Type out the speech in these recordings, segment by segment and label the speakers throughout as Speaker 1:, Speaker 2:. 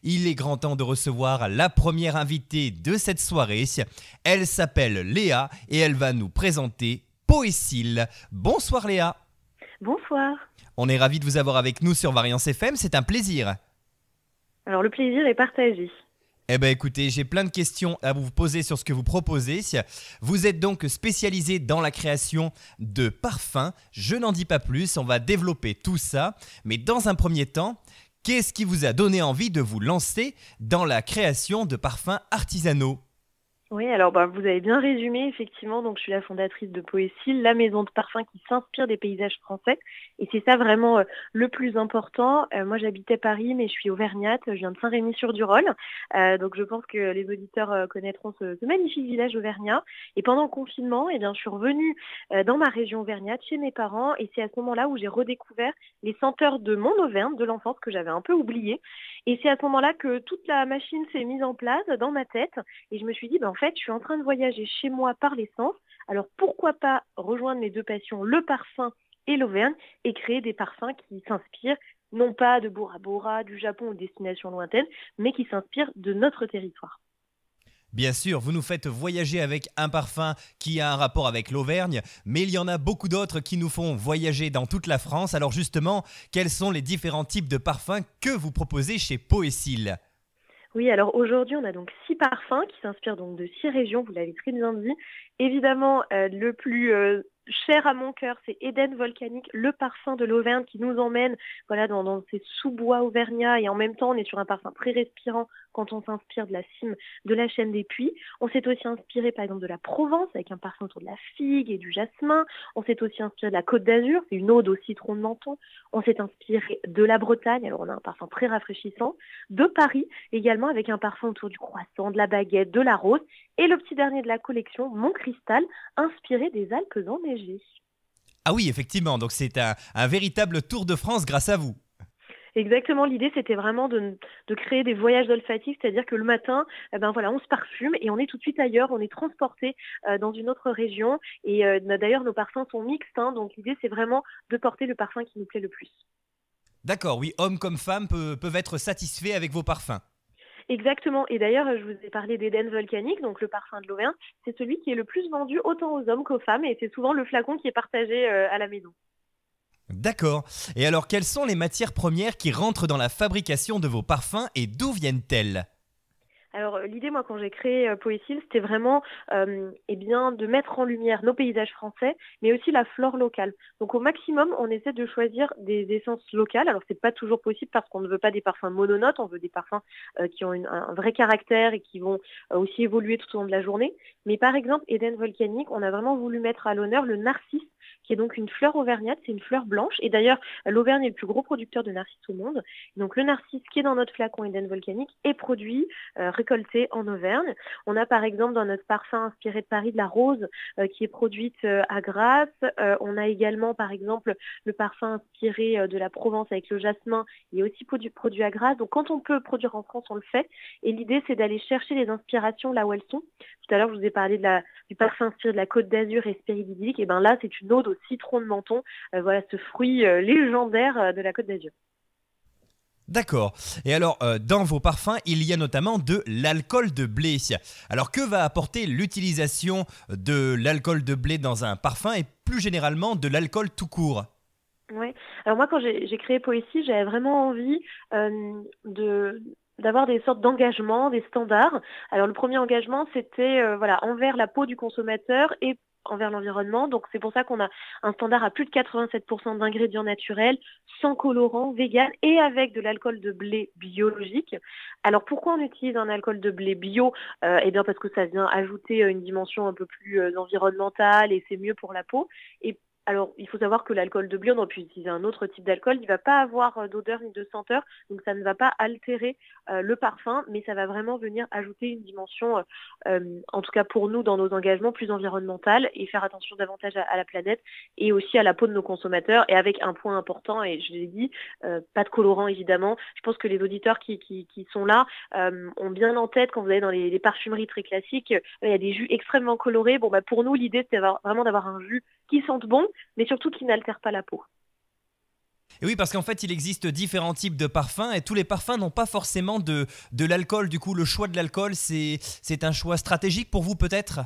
Speaker 1: Il est grand temps de recevoir la première invitée de cette soirée. Elle s'appelle Léa et elle va nous présenter Poécile. Bonsoir Léa.
Speaker 2: Bonsoir.
Speaker 1: On est ravis de vous avoir avec nous sur Variance FM, c'est un plaisir.
Speaker 2: Alors le plaisir est partagé.
Speaker 1: Eh bien écoutez, j'ai plein de questions à vous poser sur ce que vous proposez. Vous êtes donc spécialisé dans la création de parfums. Je n'en dis pas plus, on va développer tout ça. Mais dans un premier temps, qu'est-ce qui vous a donné envie de vous lancer dans la création de parfums artisanaux ?
Speaker 2: Oui, alors vous avez bien résumé, effectivement. Donc je suis la fondatrice de Poécile, la maison de parfums qui s'inspire des paysages français. Et c'est ça vraiment le plus important. Moi j'habitais Paris, mais je suis auvergnate, je viens de Saint-Rémy-sur-du-Rhône. Donc je pense que les auditeurs connaîtront ce magnifique village auvergnat. Et pendant le confinement, je suis revenue dans ma région auvergnate, chez mes parents. Et c'est à ce moment-là où j'ai redécouvert les senteurs de mon Auvergne, de l'enfance, que j'avais un peu oublié. Et c'est à ce moment-là que toute la machine s'est mise en place dans ma tête. Et je me suis dit, en fait, je suis en train de voyager chez moi par l'essence. Alors pourquoi pas rejoindre mes deux passions, le parfum et l'Auvergne, et créer des parfums qui s'inspirent non pas de Bora Bora, du Japon ou de destinations lointaines, mais qui s'inspirent de notre territoire.
Speaker 1: Bien sûr, vous nous faites voyager avec un parfum qui a un rapport avec l'Auvergne, mais il y en a beaucoup d'autres qui nous font voyager dans toute la France. Alors justement, quels sont les différents types de parfums que vous proposez chez Poécile ?
Speaker 2: Oui, alors aujourd'hui, on a donc 6 parfums qui s'inspirent donc de 6 régions, vous l'avez très bien dit. Évidemment, le plus cher à mon cœur, c'est Eden Volcanique, le parfum de l'Auvergne qui nous emmène dans ces sous-bois auvergnats, et en même temps, on est sur un parfum très respirant quand on s'inspire de la cime de la chaîne des Puys. On s'est aussi inspiré par exemple de la Provence avec un parfum autour de la figue et du jasmin. On s'est aussi inspiré de la Côte d'Azur, c'est une ode au citron de Menton. On s'est inspiré de la Bretagne, alors on a un parfum très rafraîchissant, de Paris également avec un parfum autour du croissant, de la baguette, de la rose, et le petit dernier de la collection, Mon Cristal, inspiré des Alpes enneigées.
Speaker 1: Ah oui, effectivement, donc c'est un véritable tour de France grâce à vous.
Speaker 2: Exactement, l'idée c'était vraiment de créer des voyages olfactifs, c'est-à-dire que le matin, on se parfume et on est tout de suite ailleurs, on est transporté dans une autre région, et d'ailleurs nos parfums sont mixtes, donc l'idée c'est vraiment de porter le parfum qui nous plaît le plus.
Speaker 1: D'accord, oui, hommes comme femmes peuvent être satisfaits avec vos parfums.
Speaker 2: Exactement, et d'ailleurs je vous ai parlé d'Eden Volcanique, donc le parfum de l'Auvergne, c'est celui qui est le plus vendu autant aux hommes qu'aux femmes, et c'est souvent le flacon qui est partagé à la maison.
Speaker 1: D'accord. Et alors, quelles sont les matières premières qui rentrent dans la fabrication de vos parfums et d'où viennent-elles ?
Speaker 2: Alors l'idée, moi, quand j'ai créé Poécile, c'était vraiment de mettre en lumière nos paysages français, mais aussi la flore locale. Donc au maximum, on essaie de choisir des essences locales. Alors c'est pas toujours possible parce qu'on ne veut pas des parfums mononotes, on veut des parfums qui ont un vrai caractère et qui vont aussi évoluer tout au long de la journée. Mais par exemple, Eden Volcanique, on a vraiment voulu mettre à l'honneur le narcisse, qui est donc une fleur auvergnate, c'est une fleur blanche. Et d'ailleurs, l'Auvergne est le plus gros producteur de narcisse au monde. Donc le narcisse qui est dans notre flacon Eden Volcanique est produit récoltée en Auvergne. On a par exemple dans notre parfum inspiré de Paris de la rose qui est produite à Grasse. On a également par exemple le parfum inspiré de la Provence avec le jasmin, il est aussi produit à Grasse. Donc quand on peut produire en France, on le fait. Et l'idée c'est d'aller chercher les inspirations là où elles sont. Tout à l'heure je vous ai parlé du parfum inspiré de la Côte d'Azur et spéridyllique. Et là c'est une ode au citron de Menton. Ce fruit légendaire de la Côte d'Azur.
Speaker 1: D'accord. Et alors, dans vos parfums, il y a notamment de l'alcool de blé. Alors, que va apporter l'utilisation de l'alcool de blé dans un parfum et plus généralement de l'alcool tout court ?
Speaker 2: Ouais. Alors moi, quand j'ai créé Poécie, j'avais vraiment envie d'avoir des sortes d'engagements, des standards. Alors le premier engagement, c'était envers la peau du consommateur et envers l'environnement. Donc c'est pour ça qu'on a un standard à plus de 87% d'ingrédients naturels, sans colorant, vegan et avec de l'alcool de blé biologique. Alors pourquoi on utilise un alcool de blé bio ? Parce que ça vient ajouter une dimension un peu plus environnementale et c'est mieux pour la peau. Et alors, il faut savoir que l'alcool de blé, on aurait pu utiliser un autre type d'alcool, il ne va pas avoir d'odeur ni de senteur, donc ça ne va pas altérer le parfum, mais ça va vraiment venir ajouter une dimension, en tout cas pour nous, dans nos engagements, plus environnementale, et faire attention davantage à la planète et aussi à la peau de nos consommateurs, et avec un point important, et je l'ai dit, pas de colorant évidemment. Je pense que les auditeurs qui sont là ont bien en tête, quand vous allez dans les parfumeries très classiques, il y a des jus extrêmement colorés. Pour nous, l'idée, c'est vraiment d'avoir un jus qui sente bon, mais surtout qui n'altère pas la peau.
Speaker 1: Et oui, parce qu'en fait, il existe différents types de parfums et tous les parfums n'ont pas forcément de l'alcool. Du coup, le choix de l'alcool, c'est un choix stratégique pour vous peut-être?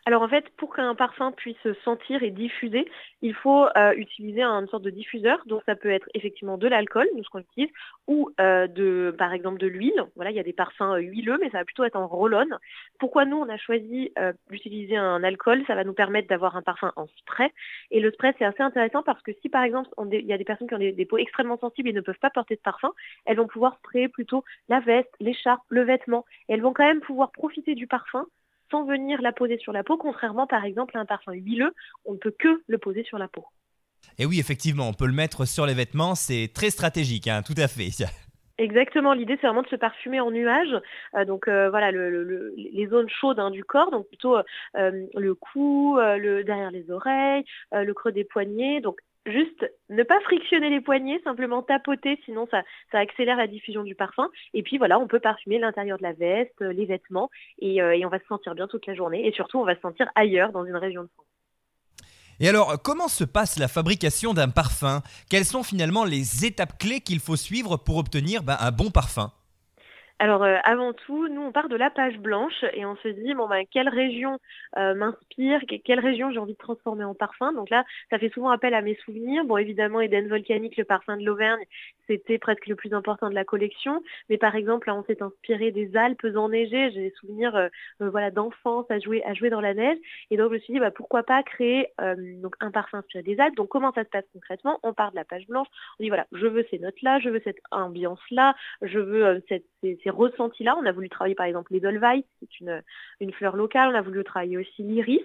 Speaker 2: Alors en fait, pour qu'un parfum puisse sentir et diffuser, il faut utiliser une sorte de diffuseur. Donc ça peut être effectivement de l'alcool, nous ce qu'on utilise, ou par exemple de l'huile. Voilà, il y a des parfums huileux, mais ça va plutôt être en roll-on. Pourquoi nous on a choisi d'utiliser un alcool? Ça va nous permettre d'avoir un parfum en spray. Et le spray c'est assez intéressant parce que si par exemple il y a des personnes qui ont des peaux extrêmement sensibles et ne peuvent pas porter de parfum, elles vont pouvoir sprayer plutôt la veste, l'écharpe, le vêtement. Et elles vont quand même pouvoir profiter du parfum sans venir la poser sur la peau, contrairement par exemple à un parfum huileux, on ne peut que le poser sur la peau.
Speaker 1: Et oui, effectivement, on peut le mettre sur les vêtements, c'est très stratégique, hein, tout à fait.
Speaker 2: Exactement, l'idée c'est vraiment de se parfumer en nuage, donc voilà les zones chaudes du corps, donc plutôt le cou, derrière les oreilles, le creux des poignets, donc juste ne pas frictionner les poignets, simplement tapoter, sinon ça accélère la diffusion du parfum. Et puis voilà, on peut parfumer l'intérieur de la veste, les vêtements, et on va se sentir bien toute la journée. Et surtout, on va se sentir ailleurs dans une région de France.
Speaker 1: Et alors, comment se passe la fabrication d'un parfum? Quelles sont finalement les étapes clés qu'il faut suivre pour obtenir un bon parfum?
Speaker 2: Alors avant tout, nous on part de la page blanche et on se dit bon ben quelle région m'inspire, quelle région j'ai envie de transformer en parfum. Donc là, ça fait souvent appel à mes souvenirs. Bon évidemment Eden Volcanique, le parfum de l'Auvergne, c'était presque le plus important de la collection. Mais par exemple là on s'est inspiré des Alpes enneigées. J'ai des souvenirs voilà d'enfance à jouer dans la neige. Et donc je me suis dit bah pourquoi pas créer donc un parfum inspiré des Alpes. Donc comment ça se passe concrètement? On part de la page blanche. On dit voilà je veux ces notes là, je veux cette ambiance là, je veux ces ressentis-là. On a voulu travailler par exemple l'Edelweiss, c'est une fleur locale. On a voulu travailler aussi l'iris.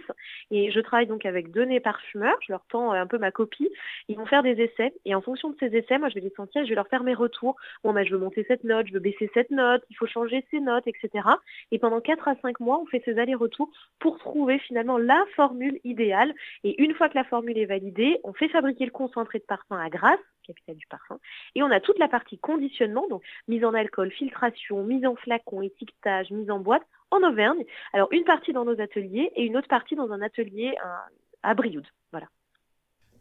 Speaker 2: Et je travaille donc avec 2 nez parfumeurs. Je leur tends un peu ma copie. Ils vont faire des essais. Et en fonction de ces essais, moi je vais les sentir et je vais leur faire mes retours. Bon, je veux monter cette note, je veux baisser cette note, il faut changer ces notes, etc. Et pendant 4 à 5 mois, on fait ces allers-retours pour trouver finalement la formule idéale. Et une fois que la formule est validée, on fait fabriquer le concentré de parfum à Grasse, capitale du parfum. Et on a toute la partie conditionnement, donc mise en alcool, filtration, mise en flacon, étiquetage, mise en boîte, en Auvergne. Alors une partie dans nos ateliers et une autre partie dans un atelier à Brioude. Voilà.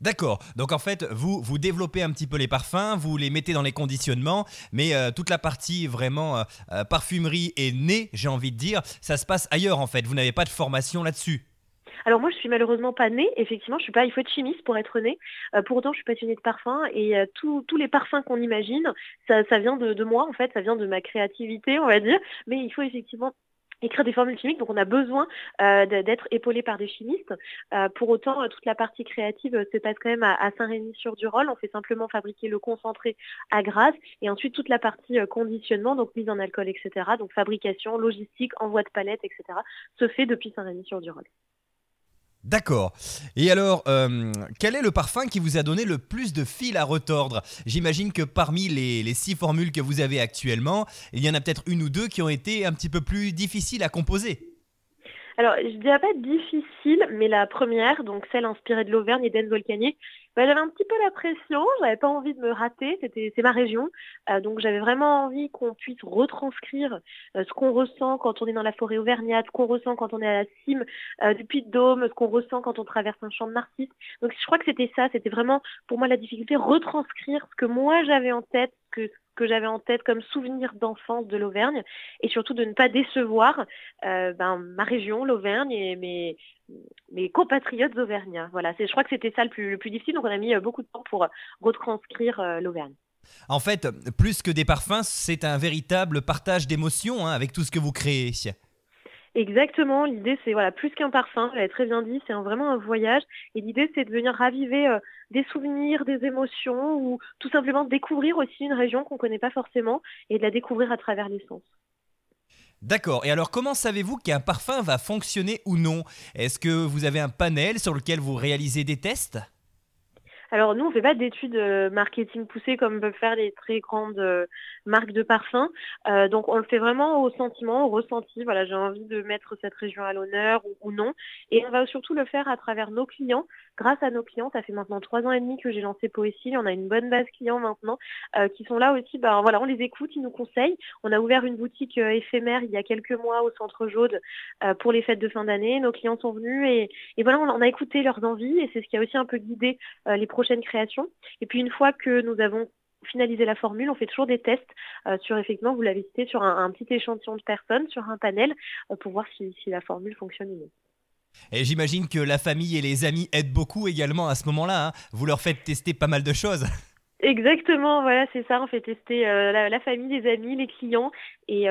Speaker 1: D'accord, donc en fait, vous développez un petit peu les parfums, vous les mettez dans les conditionnements, mais toute la partie vraiment parfumerie et nez, j'ai envie de dire, ça se passe ailleurs en fait, vous n'avez pas de formation là-dessus.
Speaker 2: Alors moi, je suis malheureusement pas née. Effectivement, je suis pas. Il faut être chimiste pour être née. Pour autant, je suis passionnée de parfums et tous les parfums qu'on imagine, ça vient de moi en fait. Ça vient de ma créativité, on va dire. Mais il faut effectivement écrire des formules chimiques, donc on a besoin d'être épaulé par des chimistes. Pour autant, toute la partie créative se passe quand même à Saint-Rémy-sur-du-Rhône. On fait simplement fabriquer le concentré à Grasse et ensuite toute la partie conditionnement, donc mise en alcool, etc. Donc fabrication, logistique, envoi de palettes, etc. se fait depuis Saint-Rémy-sur-du-Rhône.
Speaker 1: D'accord. Et alors, quel est le parfum qui vous a donné le plus de fil à retordre? J'imagine que parmi les 6 formules que vous avez actuellement, il y en a peut-être une ou deux qui ont été un petit peu plus difficiles à composer.
Speaker 2: Alors, je dirais pas difficile, mais la première, donc celle inspirée de l'Auvergne, Eden Volcanique, j'avais un petit peu la pression, j'avais pas envie de me rater, c'est ma région, donc j'avais vraiment envie qu'on puisse retranscrire ce qu'on ressent quand on est dans la forêt auvergnate, ce qu'on ressent quand on est à la cime du Puy-de-Dôme, ce qu'on ressent quand on traverse un champ de narcisses. Donc je crois que c'était ça, c'était vraiment pour moi la difficulté, retranscrire ce que moi j'avais en tête, que j'avais en tête comme souvenir d'enfance de l'Auvergne, et surtout de ne pas décevoir ma région, l'Auvergne, et mes compatriotes auvergnats. Voilà, je crois que c'était ça le plus difficile, donc on a mis beaucoup de temps pour retranscrire l'Auvergne.
Speaker 1: En fait, plus que des parfums, c'est un véritable partage d'émotions avec tout ce que vous créez.
Speaker 2: Exactement, l'idée c'est voilà plus qu'un parfum, vous l'avez très bien dit, c'est vraiment un voyage et l'idée c'est de venir raviver des souvenirs, des émotions ou tout simplement découvrir aussi une région qu'on ne connaît pas forcément et de la découvrir à travers les sens.
Speaker 1: D'accord. Et alors, comment savez-vous qu'un parfum va fonctionner ou non? Est-ce que vous avez un panel sur lequel vous réalisez des tests?
Speaker 2: Alors nous, on ne fait pas d'études marketing poussées comme peuvent faire les très grandes marques de parfums. Donc on le fait vraiment au sentiment, au ressenti. Voilà, j'ai envie de mettre cette région à l'honneur ou non. Et on va surtout le faire à travers nos clients grâce à nos clients. Ça fait maintenant 3 ans et demi que j'ai lancé Poésil. On a une bonne base clients maintenant qui sont là aussi. Ben, voilà, on les écoute, ils nous conseillent. On a ouvert une boutique éphémère il y a quelques mois au Centre Jaude pour les fêtes de fin d'année. Nos clients sont venus et voilà, on a écouté leurs envies et c'est ce qui a aussi un peu guidé les prochaines créations. Et puis une fois que nous avons finalisé la formule, on fait toujours des tests sur, effectivement, vous l'avez cité, sur un petit échantillon de personnes, sur un panel, pour voir si la formule fonctionne ou non.
Speaker 1: Et j'imagine que la famille et les amis aident beaucoup également à ce moment-là, hein. Vous leur faites tester pas mal de choses.
Speaker 2: Exactement, voilà, c'est ça. On fait tester la famille, les amis, les clients, et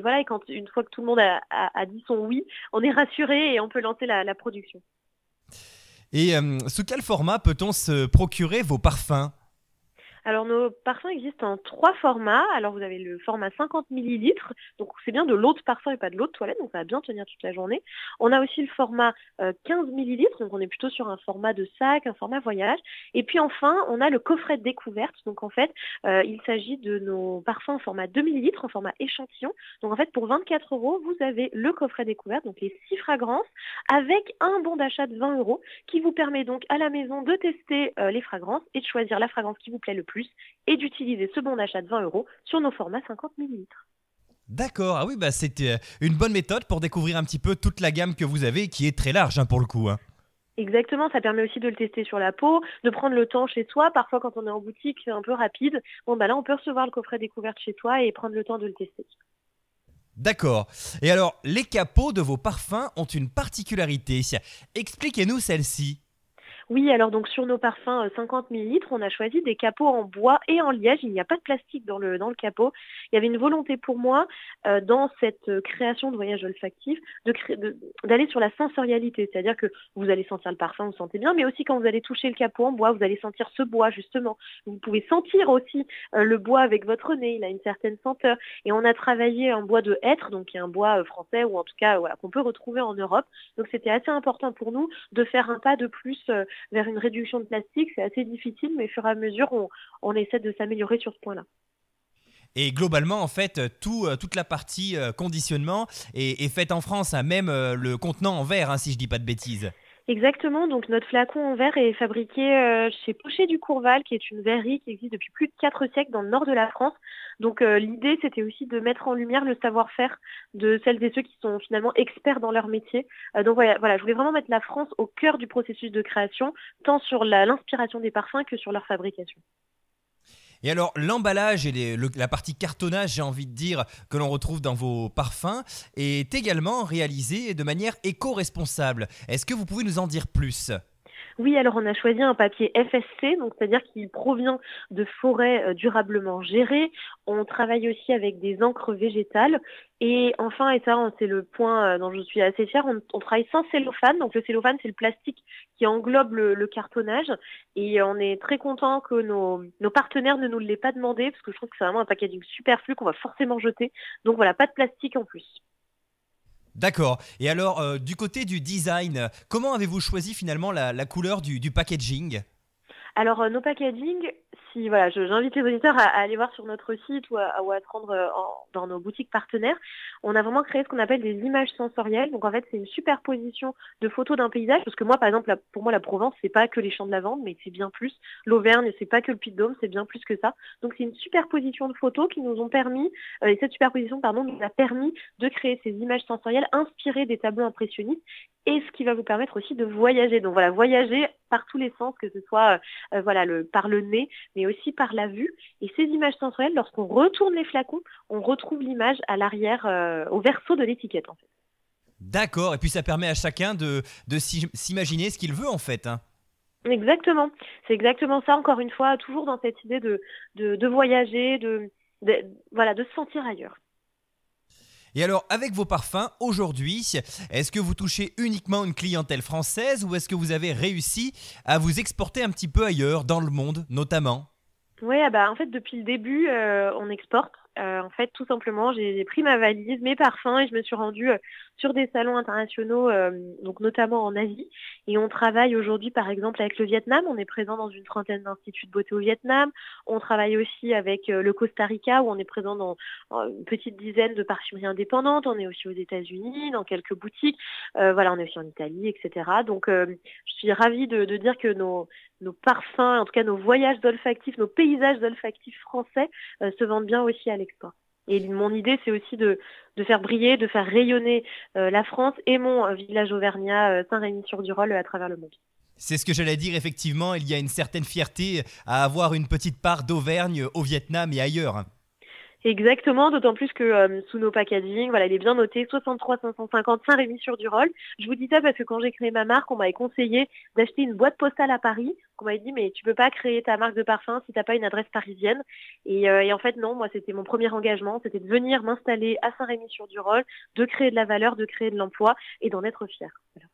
Speaker 2: voilà. Et quand une fois que tout le monde a dit son oui, on est rassuré et on peut lancer la production.
Speaker 1: Et sous quel format peut-on se procurer vos parfums?
Speaker 2: Alors nos parfums existent en 3 formats. Alors vous avez le format 50 millilitres, donc c'est bien de l'eau de parfum et pas de l'eau de toilette, donc ça va bien tenir toute la journée. On a aussi le format 15 millilitres, donc on est plutôt sur un format de sac, un format voyage. Et puis enfin, on a le coffret de découverte. Donc en fait, il s'agit de nos parfums en format 2 millilitres, en format échantillon. Donc en fait, pour 24 euros, vous avez le coffret découverte, donc les 6 fragrances, avec un bon d'achat de 20 euros, qui vous permet donc à la maison de tester les fragrances et de choisir la fragrance qui vous plaît le plus et d'utiliser ce bon d'achat de 20 euros sur nos formats 50 millilitres.
Speaker 1: D'accord, ah oui, bah c'était une bonne méthode pour découvrir un petit peu toute la gamme que vous avez, qui est très large, hein, pour le coup, hein.
Speaker 2: Exactement, ça permet aussi de le tester sur la peau, de prendre le temps chez soi. Parfois, quand on est en boutique, c'est un peu rapide. Bon, bah là, on peut recevoir le coffret découverte chez soi et prendre le temps de le tester.
Speaker 1: D'accord. Et alors, les capots de vos parfums ont une particularité. Expliquez-nous celle-ci.
Speaker 2: Oui, alors donc sur nos parfums 50 millilitres, on a choisi des capots en bois et en liège. Il n'y a pas de plastique dans le capot. Il y avait une volonté pour moi, dans cette création de voyage olfactif, d'aller sur la sensorialité. C'est-à-dire que vous allez sentir le parfum, vous sentez bien, mais aussi quand vous allez toucher le capot en bois, vous allez sentir ce bois justement. Vous pouvez sentir aussi le bois avec votre nez, il a une certaine senteur. Et on a travaillé en bois de hêtre, donc qui est un bois français, ou en tout cas voilà, qu'on peut retrouver en Europe. Donc c'était assez important pour nous de faire un pas de plus vers une réduction de plastique. C'est assez difficile, mais au fur et à mesure, on essaie de s'améliorer sur ce point-là.
Speaker 1: Et globalement, en fait, toute la partie conditionnement est faite en France, hein, même le contenant en verre, hein, si je dis pas de bêtises.
Speaker 2: Exactement, donc notre flacon en verre est fabriqué chez Pochet du Courval, qui est une verrerie qui existe depuis plus de 4 siècles dans le nord de la France. Donc l'idée, c'était aussi de mettre en lumière le savoir-faire de celles et ceux qui sont finalement experts dans leur métier. Donc voilà, je voulais vraiment mettre la France au cœur du processus de création, tant sur l'inspiration des parfums que sur leur fabrication.
Speaker 1: Et alors, l'emballage et la partie cartonnage, j'ai envie de dire, que l'on retrouve dans vos parfums, est également réalisé de manière éco-responsable. Est-ce que vous pouvez nous en dire plus ?
Speaker 2: Oui, alors on a choisi un papier FSC, donc c'est-à-dire qu'il provient de forêts durablement gérées. On travaille aussi avec des encres végétales. Et enfin, et ça c'est le point dont je suis assez fière, on travaille sans cellophane. Donc le cellophane, c'est le plastique qui englobe le cartonnage. Et on est très content que nos partenaires ne nous l'aient pas demandé, parce que je trouve que c'est vraiment un packaging superflu qu'on va forcément jeter. Donc voilà, pas de plastique en plus.
Speaker 1: D'accord. Et alors, du côté du design, comment avez-vous choisi finalement la couleur du packaging ?
Speaker 2: Alors, nos packaging, si voilà, j'invite les auditeurs à aller voir sur notre site ou à se rendre dans nos boutiques partenaires. On a vraiment créé ce qu'on appelle des images sensorielles. Donc en fait, c'est une superposition de photos d'un paysage, parce que moi, par exemple, pour moi, la Provence, c'est pas que les champs de lavande, mais c'est bien plus. L'Auvergne, c'est pas que le Puy-de-Dôme, c'est bien plus que ça. Donc c'est une superposition de photos qui nous ont permis, et cette superposition, pardon, nous a permis de créer ces images sensorielles inspirées des tableaux impressionnistes, et ce qui va vous permettre aussi de voyager. Donc voilà, voyager par tous les sens, que ce soit par le nez, mais aussi par la vue. Et ces images sensorielles, lorsqu'on retourne les flacons, on retrouve l'image à l'arrière, au verso de l'étiquette en fait.
Speaker 1: D'accord, et puis ça permet à chacun de s'imaginer ce qu'il veut en fait, hein.
Speaker 2: Exactement, c'est exactement ça, encore une fois, toujours dans cette idée de voyager, de se sentir ailleurs.
Speaker 1: Et alors, avec vos parfums, aujourd'hui, est-ce que vous touchez uniquement une clientèle française ou est-ce que vous avez réussi à vous exporter un petit peu ailleurs, dans le monde notamment ?
Speaker 2: Oui, en fait, depuis le début, on exporte. En fait, tout simplement, j'ai pris ma valise, mes parfums et je me suis rendue sur des salons internationaux, donc notamment en Asie. Et on travaille aujourd'hui, par exemple, avec le Vietnam. On est présent dans une trentaine d'instituts de beauté au Vietnam. On travaille aussi avec le Costa Rica, où on est présent dans une petite dizaine de parfumeries indépendantes. On est aussi aux États-Unis, dans quelques boutiques. Voilà, on est aussi en Italie, etc. Donc, je suis ravie de dire que nos parfums, en tout cas nos voyages olfactifs, nos paysages olfactifs français se vendent bien aussi à l'export. Et mon idée, c'est aussi de faire briller, de faire rayonner la France et mon village auvergnat Saint-Rémy-sur-Durol à travers le monde.
Speaker 1: C'est ce que j'allais dire, effectivement, il y a une certaine fierté à avoir une petite part d'Auvergne au Vietnam et ailleurs.
Speaker 2: Exactement, d'autant plus que sous nos packaging, voilà, il est bien noté 63 550 Saint-Rémy-sur-Durol. Je vous dis ça parce que quand j'ai créé ma marque, on m'avait conseillé d'acheter une boîte postale à Paris. On m'avait dit mais tu peux pas créer ta marque de parfum si t'as pas une adresse parisienne. Et en fait non, moi c'était mon premier engagement, c'était de venir m'installer à Saint-Rémy-sur-Durol, de créer de la valeur, de créer de l'emploi et d'en être fière. Voilà.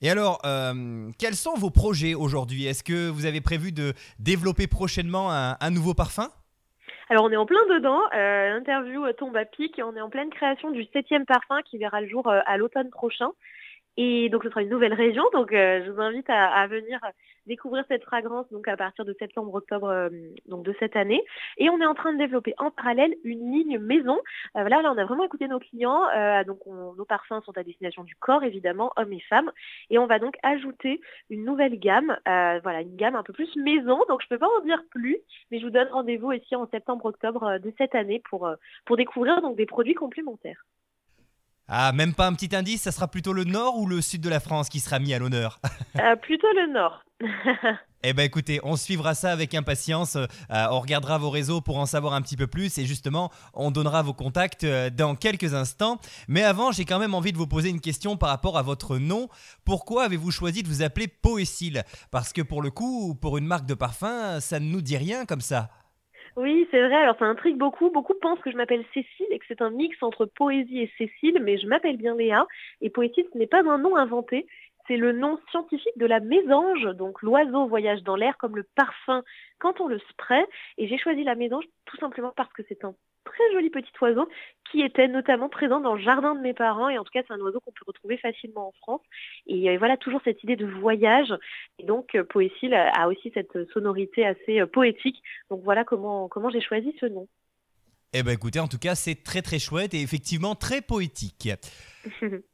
Speaker 1: Et alors, quels sont vos projets aujourd'hui? Est-ce que vous avez prévu de développer prochainement un nouveau parfum?
Speaker 2: Alors on est en plein dedans, l'interview tombe à pic et on est en pleine création du 7e parfum qui verra le jour à l'automne prochain. Et donc ce sera une nouvelle région, donc je vous invite à venir découvrir cette fragrance donc à partir de septembre-octobre donc de cette année. Et on est en train de développer en parallèle une ligne maison. Là on a vraiment écouté nos clients, donc nos parfums sont à destination du corps évidemment, hommes et femmes. Et on va donc ajouter une nouvelle gamme, voilà une gamme un peu plus maison. Donc je peux pas en dire plus, mais je vous donne rendez-vous ici en septembre-octobre de cette année pour découvrir donc des produits complémentaires.
Speaker 1: Ah, même pas un petit indice, ça sera plutôt le nord ou le sud de la France qui sera mis à l'honneur?
Speaker 2: Plutôt le nord.
Speaker 1: Eh ben écoutez, on suivra ça avec impatience, on regardera vos réseaux pour en savoir un petit peu plus et justement, on donnera vos contacts dans quelques instants. Mais avant, j'ai quand même envie de vous poser une question par rapport à votre nom. Pourquoi avez-vous choisi de vous appeler Poésil? Parce que pour le coup, pour une marque de parfum, ça ne nous dit rien comme ça.
Speaker 2: Oui, c'est vrai. Alors, ça intrigue beaucoup. Beaucoup pensent que je m'appelle Cécile et que c'est un mix entre poésie et Cécile, mais je m'appelle bien Léa. Et Poésie, ce n'est pas un nom inventé. C'est le nom scientifique de la mésange. Donc, l'oiseau voyage dans l'air comme le parfum quand on le spray. Et j'ai choisi la mésange tout simplement parce que c'est un très joli petit oiseau qui était notamment présent dans le jardin de mes parents. Et en tout cas, c'est un oiseau qu'on peut retrouver facilement en France. Et voilà, toujours cette idée de voyage. Et donc, Poésil a aussi cette sonorité assez poétique. Donc, voilà comment j'ai choisi ce nom.
Speaker 1: Eh ben écoutez, en tout cas, c'est très très chouette et effectivement très poétique.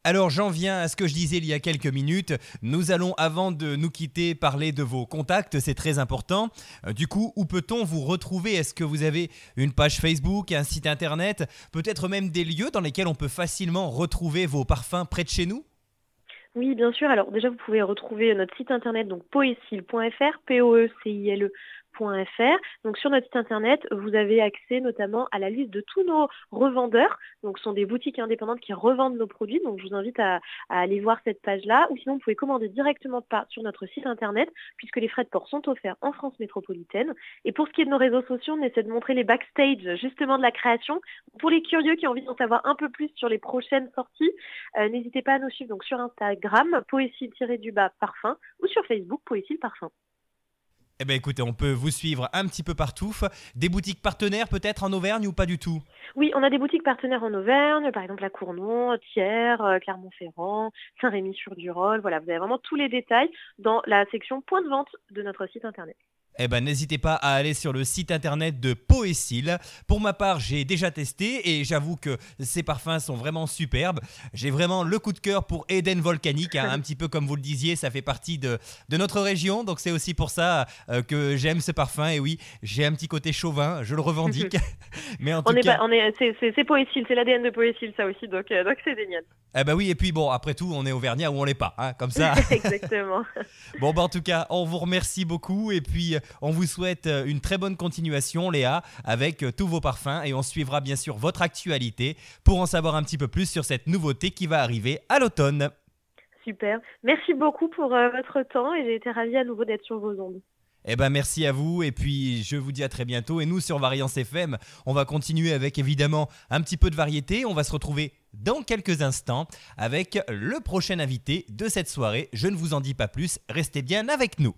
Speaker 1: Alors j'en viens à ce que je disais il y a quelques minutes. Nous allons, avant de nous quitter, parler de vos contacts, c'est très important. Du coup, où peut-on vous retrouver? Est-ce que vous avez une page Facebook, un site internet, peut-être même des lieux dans lesquels on peut facilement retrouver vos parfums près de chez nous?
Speaker 2: Oui, bien sûr. Alors déjà, vous pouvez retrouver notre site internet, donc poesil.fr, Poecile.fr. Donc sur notre site internet, vous avez accès notamment à la liste de tous nos revendeurs. Donc ce sont des boutiques indépendantes qui revendent nos produits. Donc je vous invite à aller voir cette page-là. Ou sinon, vous pouvez commander directement sur notre site internet, puisque les frais de port sont offerts en France métropolitaine. Et pour ce qui est de nos réseaux sociaux, on essaie de montrer les backstage justement de la création. Pour les curieux qui ont envie d'en savoir un peu plus sur les prochaines sorties, n'hésitez pas à nous suivre donc sur Instagram, Poésil-parfum, ou sur Facebook, Poésil Parfum.
Speaker 1: Eh bien écoutez, on peut vous suivre un petit peu partout. Des boutiques partenaires peut-être en Auvergne ou pas du tout?
Speaker 2: Oui, on a des boutiques partenaires en Auvergne, par exemple à Cournon, Thiers, Clermont-Ferrand, Saint-Rémy-sur-Durol. Voilà, vous avez vraiment tous les détails dans la section point de vente de notre site internet.
Speaker 1: Eh ben, n'hésitez pas à aller sur le site internet de Poésil. Pour ma part, j'ai déjà testé et j'avoue que ces parfums sont vraiment superbes. J'ai vraiment le coup de cœur pour Eden Volcanique, hein, un petit peu comme vous le disiez, ça fait partie de notre région. Donc c'est aussi pour ça que j'aime ce parfum. Et oui, j'ai un petit côté chauvin, je le revendique. Mais en tout cas...
Speaker 2: c'est Poésil, c'est l'ADN de Poésil ça aussi, donc c'est génial.
Speaker 1: Eh ben oui, et puis bon, après tout, on est auvergnat ou on l'est pas, hein, comme ça.
Speaker 2: Exactement.
Speaker 1: Bon, en tout cas, on vous remercie beaucoup et puis on vous souhaite une très bonne continuation, Léa, avec tous vos parfums et on suivra bien sûr votre actualité pour en savoir un petit peu plus sur cette nouveauté qui va arriver à l'automne.
Speaker 2: Super. Merci beaucoup pour votre temps et j'ai été ravie à nouveau d'être sur vos ondes.
Speaker 1: Eh ben merci à vous et puis je vous dis à très bientôt. Et nous sur Variance FM, on va continuer avec évidemment un petit peu de variété. On va se retrouver dans quelques instants avec le prochain invité de cette soirée. Je ne vous en dis pas plus, restez bien avec nous.